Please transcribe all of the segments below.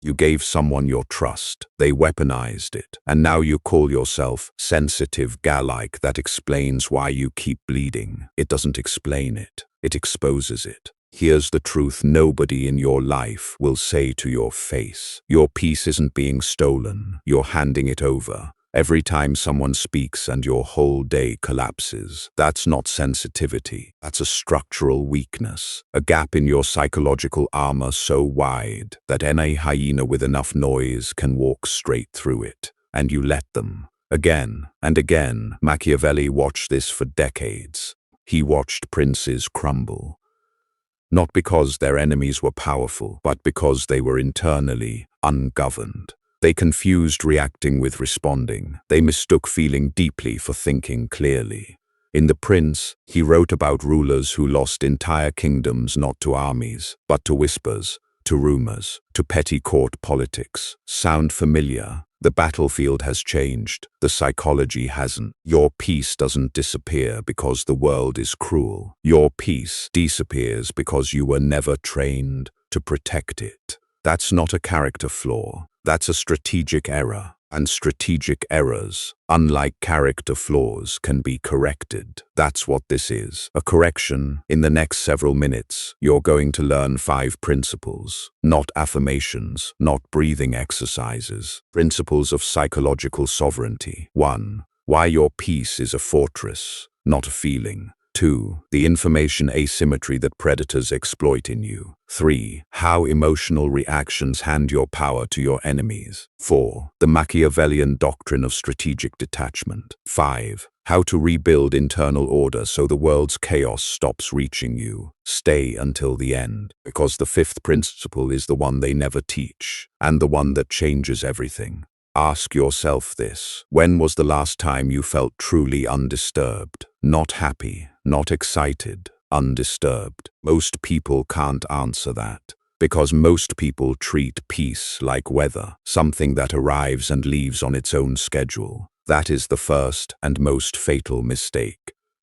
You gave someone your trust. They weaponized it. And now you call yourself sensitive Galike. That explains why you keep bleeding. It doesn't explain it. It exposes it. Here's the truth nobody in your life will say to your face. Your peace isn't being stolen. You're handing it over. Every time someone speaks and your whole day collapses, that's not sensitivity. That's a structural weakness, a gap in your psychological armor so wide that any hyena with enough noise can walk straight through it. And you let them. Again and again, Machiavelli watched this for decades. He watched princes crumble. Not because their enemies were powerful, but because they were internally ungoverned. They confused reacting with responding. They mistook feeling deeply for thinking clearly. In The Prince, he wrote about rulers who lost entire kingdoms not to armies, but to whispers, to rumors, to petty court politics. Sound familiar? The battlefield has changed. The psychology hasn't. Your peace doesn't disappear because the world is cruel. Your peace disappears because you were never trained to protect it. That's not a character flaw. That's a strategic error. And strategic errors, unlike character flaws, can be corrected. That's what this is. A correction. In the next several minutes, you're going to learn 5 principles. Not affirmations, not breathing exercises. Principles of psychological sovereignty. 1. Why your peace is a fortress, not a feeling. 2. The information asymmetry that predators exploit in you. 3. How emotional reactions hand your power to your enemies. 4. The Machiavellian doctrine of strategic detachment. 5. How to rebuild internal order so the world's chaos stops reaching you. Stay until the end, because the 5th principle is the one they never teach, and the one that changes everything. Ask yourself this. When was the last time you felt truly undisturbed? Not happy, not excited, undisturbed. Most people can't answer that, because most people treat peace like weather, something that arrives and leaves on its own schedule. That is the first and most fatal mistake.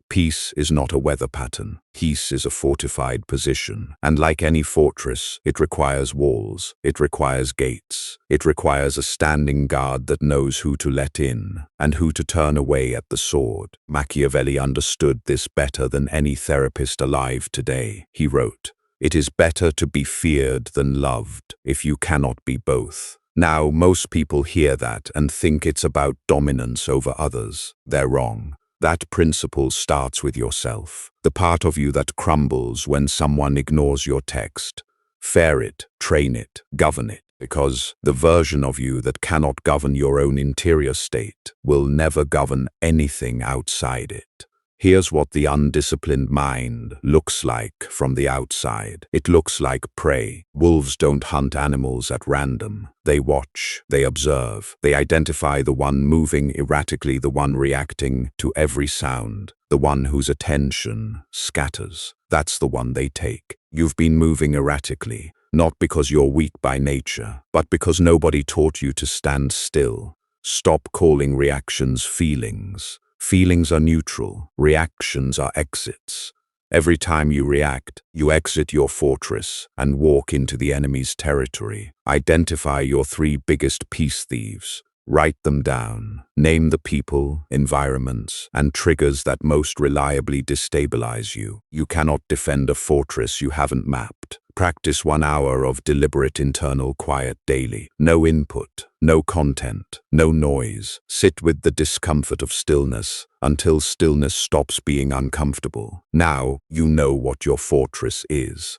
Peace is not a weather pattern. Peace is a fortified position. And like any fortress, it requires walls. It requires gates. It requires a standing guard that knows who to let in and who to turn away at the sword. Machiavelli understood this better than any therapist alive today. He wrote, "It is better to be feared than loved, if you cannot be both." Now, most people hear that and think it's about dominance over others. They're wrong. That principle starts with yourself, the part of you that crumbles when someone ignores your text. Fair it, train it, govern it, because the version of you that cannot govern your own interior state will never govern anything outside it. Here's what the undisciplined mind looks like from the outside. It looks like prey. Wolves don't hunt animals at random. They watch, they observe, they identify the one moving erratically, the one reacting to every sound, the one whose attention scatters. That's the one they take. You've been moving erratically, not because you're weak by nature, but because nobody taught you to stand still. Stop calling reactions feelings. Feelings are neutral, reactions are exits. Every time you react, you exit your fortress and walk into the enemy's territory. Identify your 3 biggest peace thieves. Write them down. Name the people, environments, and triggers that most reliably destabilize you. You cannot defend a fortress you haven't mapped. Practice 1 hour of deliberate internal quiet daily. No input, no content, no noise. Sit with the discomfort of stillness until stillness stops being uncomfortable. Now you know what your fortress is.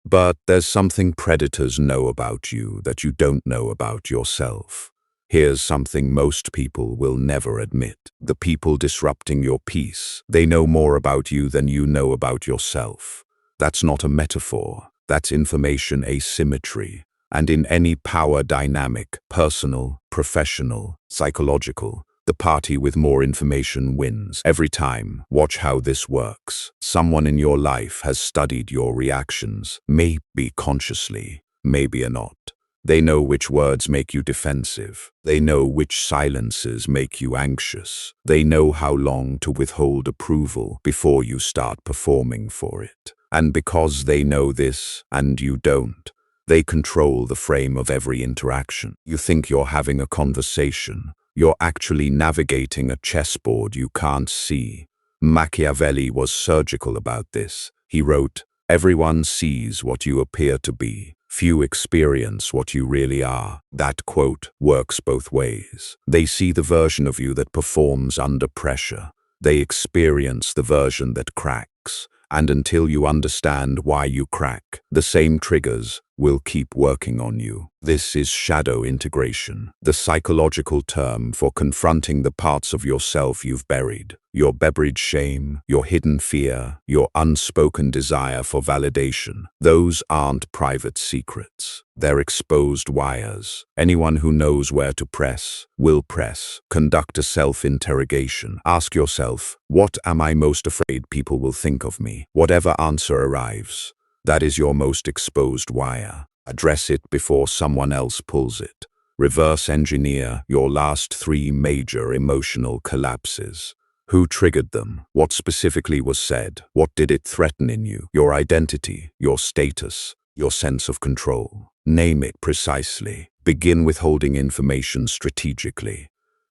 But there's something predators know about you that you don't know about yourself. Here's something most people will never admit. The people disrupting your peace, they know more about you than you know about yourself. That's not a metaphor. That's information asymmetry. And in any power dynamic, personal, professional, psychological, the party with more information wins. Every time. Watch how this works. Someone in your life has studied your reactions, maybe consciously, maybe not. They know which words make you defensive. They know which silences make you anxious. They know how long to withhold approval before you start performing for it. And because they know this, and you don't, They control the frame of every interaction. You think you're having a conversation. You're actually navigating a chessboard you can't see. Machiavelli was surgical about this. He wrote, "Everyone sees what you appear to be. Few experience what you really are." That quote works both ways. They see the version of you that performs under pressure. They experience the version that cracks. And until you understand why you crack, the same triggers will keep working on you. This is shadow integration, the psychological term for confronting the parts of yourself you've buried. Your buried shame, your hidden fear, your unspoken desire for validation. Those aren't private secrets. They're exposed wires. Anyone who knows where to press will press. Conduct a self-interrogation. Ask yourself, what am I most afraid people will think of me? Whatever answer arrives, that is your most exposed wire. Address it before someone else pulls it. Reverse engineer your last 3 major emotional collapses. Who triggered them? What specifically was said? What did it threaten in you? Your identity, your status, your sense of control. Name it precisely. Begin with holding information strategically,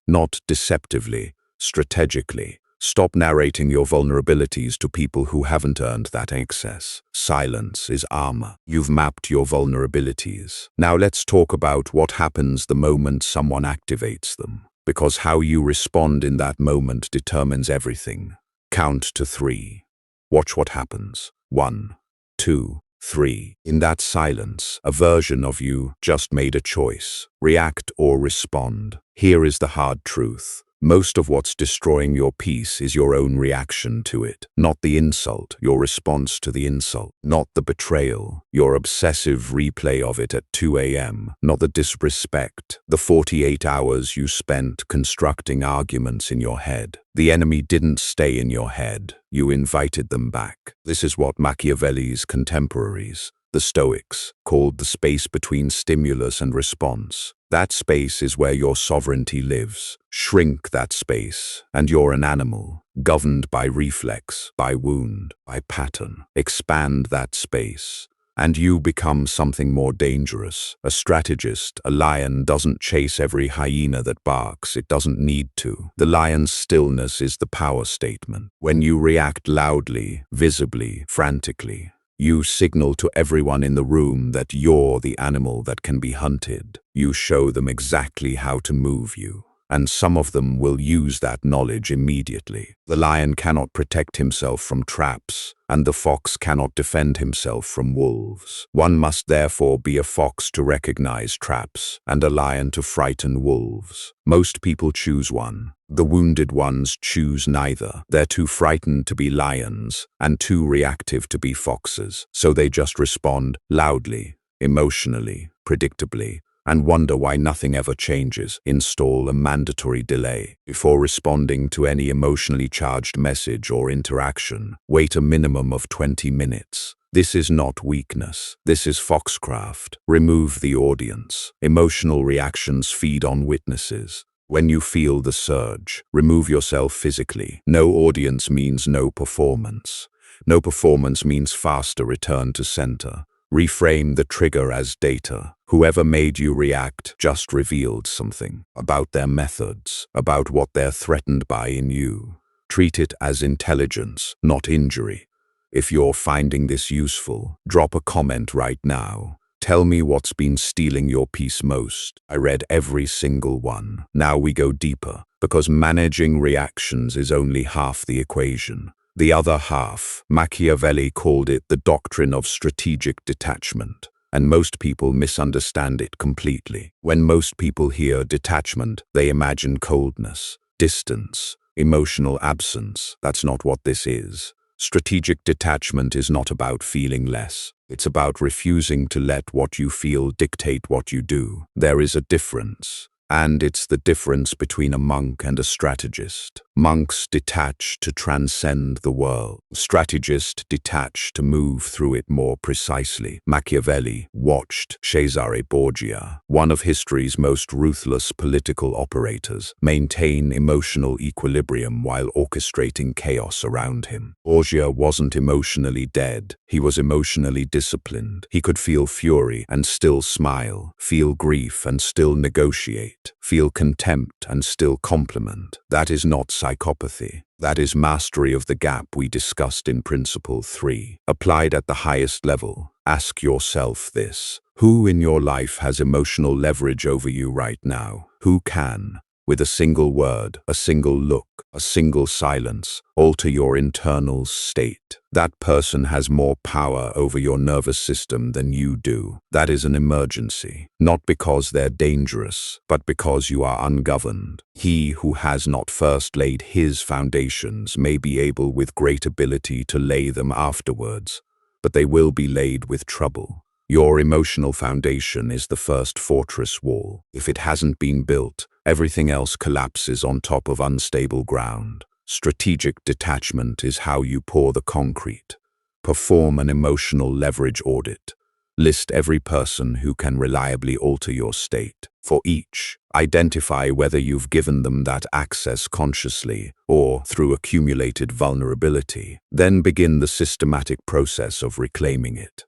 not deceptively, strategically. Stop narrating your vulnerabilities to people who haven't earned that access. Silence is armor. You've mapped your vulnerabilities. Now let's talk about what happens the moment someone activates them. Because how you respond in that moment determines everything. Count to 3. Watch what happens. 1, 2, 3. In that silence, a version of you just made a choice. React or respond. Here is the hard truth. Most of what's destroying your peace is your own reaction to it. Not the insult, your response to the insult. Not the betrayal, your obsessive replay of it at 2 a.m. Not the disrespect, the 48 hours you spent constructing arguments in your head. The enemy didn't stay in your head. You invited them back. This is what Machiavelli's contemporaries, the Stoics, called the space between stimulus and response. That space is where your sovereignty lives. Shrink that space, and you're an animal, governed by reflex, by wound, by pattern. Expand that space, and you become something more dangerous. A strategist, a lion doesn't chase every hyena that barks. It doesn't need to. The lion's stillness is the power statement. When you react loudly, visibly, frantically, you signal to everyone in the room that you're the animal that can be hunted. You show them exactly how to move you, and some of them will use that knowledge immediately. The lion cannot protect himself from traps, and the fox cannot defend himself from wolves. One must therefore be a fox to recognize traps, and a lion to frighten wolves. Most people choose one. The wounded ones choose neither. They're too frightened to be lions and too reactive to be foxes, so they just respond loudly, emotionally, predictably, and wonder why nothing ever changes. Install a mandatory delay. Before responding to any emotionally charged message or interaction, wait a minimum of 20 minutes. This is not weakness. This is foxcraft. Remove the audience. Emotional reactions feed on witnesses. When you feel the surge, remove yourself physically. No audience means no performance. No performance means faster return to center. Reframe the trigger as data. Whoever made you react just revealed something about their methods, about what they're threatened by in you. Treat it as intelligence, not injury. If you're finding this useful, drop a comment right now. Tell me what's been stealing your peace most. I read every single one. Now we go deeper, because managing reactions is only half the equation. The other half, Machiavelli called it the doctrine of strategic detachment, and most people misunderstand it completely. When most people hear detachment, they imagine coldness, distance, emotional absence. That's not what this is. Strategic detachment is not about feeling less. It's about refusing to let what you feel dictate what you do. There is a difference. And it's the difference between a monk and a strategist. Monks detach to transcend the world. Strategists detach to move through it more precisely. Machiavelli watched Cesare Borgia, one of history's most ruthless political operators, maintain emotional equilibrium while orchestrating chaos around him. Borgia wasn't emotionally dead. He was emotionally disciplined. He could feel fury and still smile, feel grief and still negotiate, feel contempt and still compliment. That is not psychopathy. That is mastery of the gap we discussed in Principle 3. Applied at the highest level, ask yourself this: who in your life has emotional leverage over you right now? Who can, with a single word, a single look, a single silence, alter your internal state? That person has more power over your nervous system than you do. That is an emergency, not because they're dangerous, but because you are ungoverned. He who has not first laid his foundations may be able with great ability to lay them afterwards, but they will be laid with trouble. Your emotional foundation is the first fortress wall. If it hasn't been built, everything else collapses on top of unstable ground. Strategic detachment is how you pour the concrete. Perform an emotional leverage audit. List every person who can reliably alter your state. For each, identify whether you've given them that access consciously or through accumulated vulnerability. Then begin the systematic process of reclaiming it.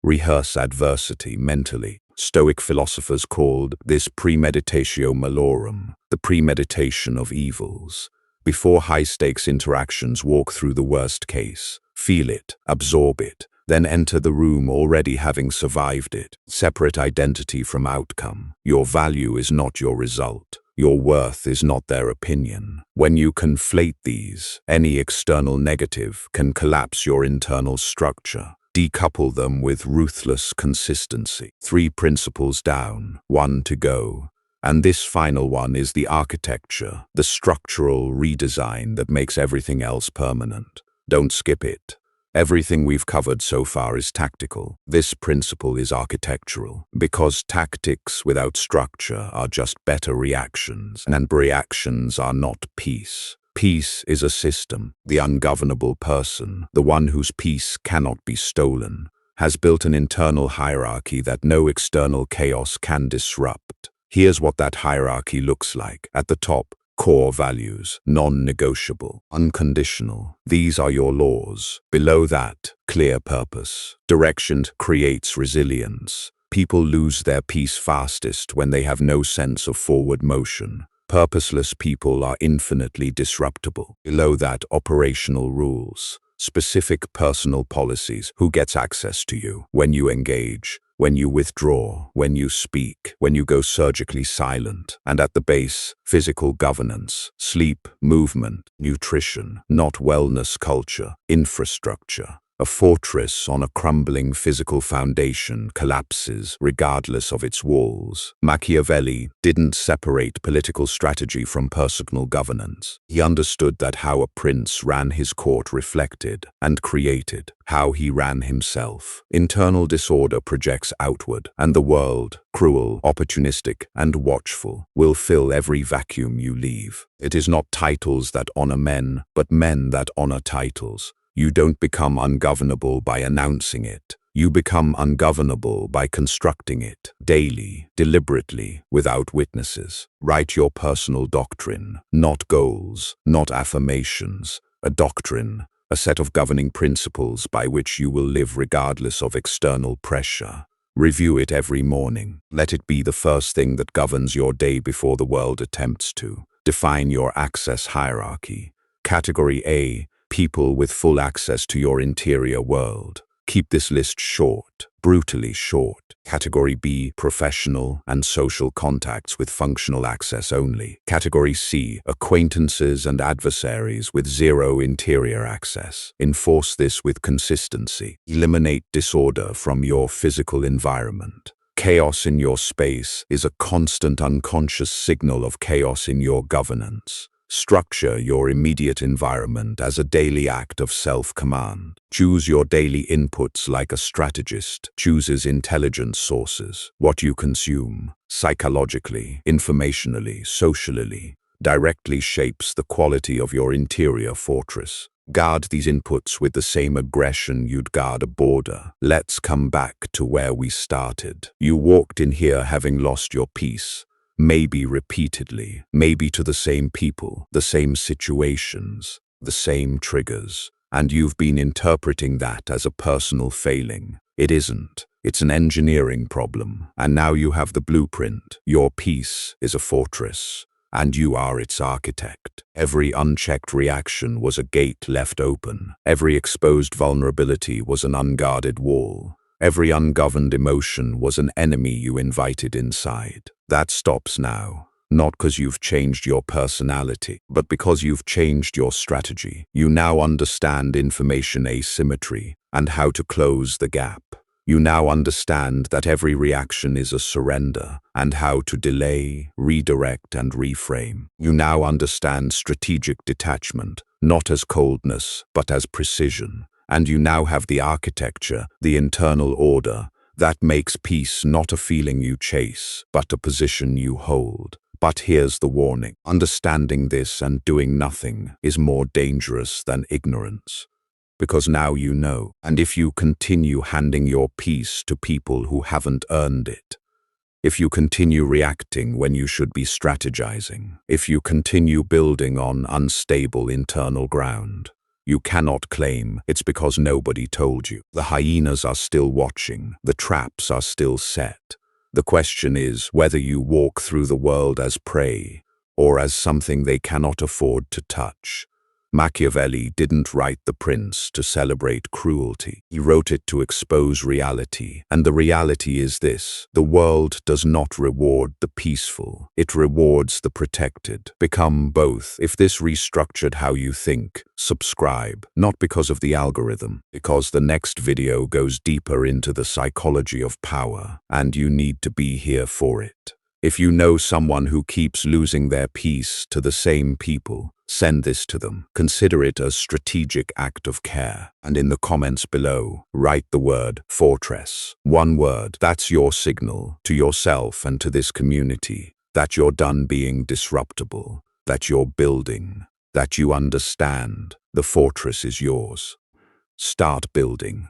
Rehearse adversity mentally. Stoic philosophers called this premeditatio malorum, the premeditation of evils. Before high-stakes interactions, walk through the worst case. Feel it, absorb it, then enter the room already having survived it. Separate identity from outcome. Your value is not your result. Your worth is not their opinion. When you conflate these, any external negative can collapse your internal structure. Decouple them with ruthless consistency. 3 principles down, 1 to go. And this final one is the architecture, the structural redesign that makes everything else permanent. Don't skip it. Everything we've covered so far is tactical. This principle is architectural, because tactics without structure are just better reactions, and reactions are not peace. Peace is a system. The ungovernable person, the one whose peace cannot be stolen, has built an internal hierarchy that no external chaos can disrupt. Here's what that hierarchy looks like. At the top, core values, non-negotiable, unconditional. These are your laws. Below that, clear purpose. Direction creates resilience. People lose their peace fastest when they have no sense of forward motion. Purposeless people are infinitely disruptible. Below that, operational rules. Specific personal policies. Who gets access to you? When you engage, when you withdraw, when you speak, when you go surgically silent. And at the base, physical governance, sleep, movement, nutrition, not wellness culture, infrastructure. A fortress on a crumbling physical foundation collapses regardless of its walls. Machiavelli didn't separate political strategy from personal governance. He understood that how a prince ran his court reflected and created how he ran himself. Internal disorder projects outward, and the world, cruel, opportunistic, and watchful, will fill every vacuum you leave. It is not titles that honor men, but men that honor titles. You don't become ungovernable by announcing it. You become ungovernable by constructing it, daily, deliberately, without witnesses. Write your personal doctrine, not goals, not affirmations. A doctrine, a set of governing principles by which you will live regardless of external pressure. Review it every morning. Let it be the first thing that governs your day before the world attempts to. Define your access hierarchy. Category A, people with full access to your interior world. Keep this list short, brutally short. Category B, professional and social contacts with functional access only. Category C, acquaintances and adversaries with zero interior access. Enforce this with consistency. Eliminate disorder from your physical environment. Chaos in your space is a constant unconscious signal of chaos in your governance. Structure your immediate environment as a daily act of self-command. Choose your daily inputs like a strategist chooses intelligence sources. What you consume. psychologically, informationally, socially, directly shapes the quality of your interior fortress. Guard these inputs with the same aggression you'd guard a border. Let's come back to where we started. You walked in here having lost your peace, maybe repeatedly, maybe to the same people, the same situations, the same triggers, and you've been interpreting that as a personal failing. It isn't. It's an engineering problem, and now you have the blueprint. Your peace is a fortress, and you are its architect. Every unchecked reaction was a gate left open. Every exposed vulnerability was an unguarded wall. Every ungoverned emotion was an enemy you invited inside. That stops now. Not because you've changed your personality, but because you've changed your strategy. You now understand information asymmetry and how to close the gap. You now understand that every reaction is a surrender and how to delay, redirect, and reframe. You now understand strategic detachment, not as coldness, but as precision. And you now have the architecture, the internal order, that makes peace not a feeling you chase, but a position you hold. But here's the warning. Understanding this and doing nothing is more dangerous than ignorance. Because now you know, and if you continue handing your peace to people who haven't earned it, if you continue reacting when you should be strategizing, if you continue building on unstable internal ground, you cannot claim it's because nobody told you. The hyenas are still watching, the traps are still set. The question is whether you walk through the world as prey or as something they cannot afford to touch. Machiavelli didn't write The Prince to celebrate cruelty. He wrote it to expose reality. And the reality is this: the world does not reward the peaceful. It rewards the protected. Become both. If this restructured how you think, subscribe. Not because of the algorithm, because the next video goes deeper into the psychology of power, and you need to be here for it. If you know someone who keeps losing their peace to the same people, send this to them. Consider it a strategic act of care. And in the comments below, write the word fortress. One word. That's your signal to yourself and to this community that you're done being disruptible, that you're building, that you understand the fortress is yours. Start building.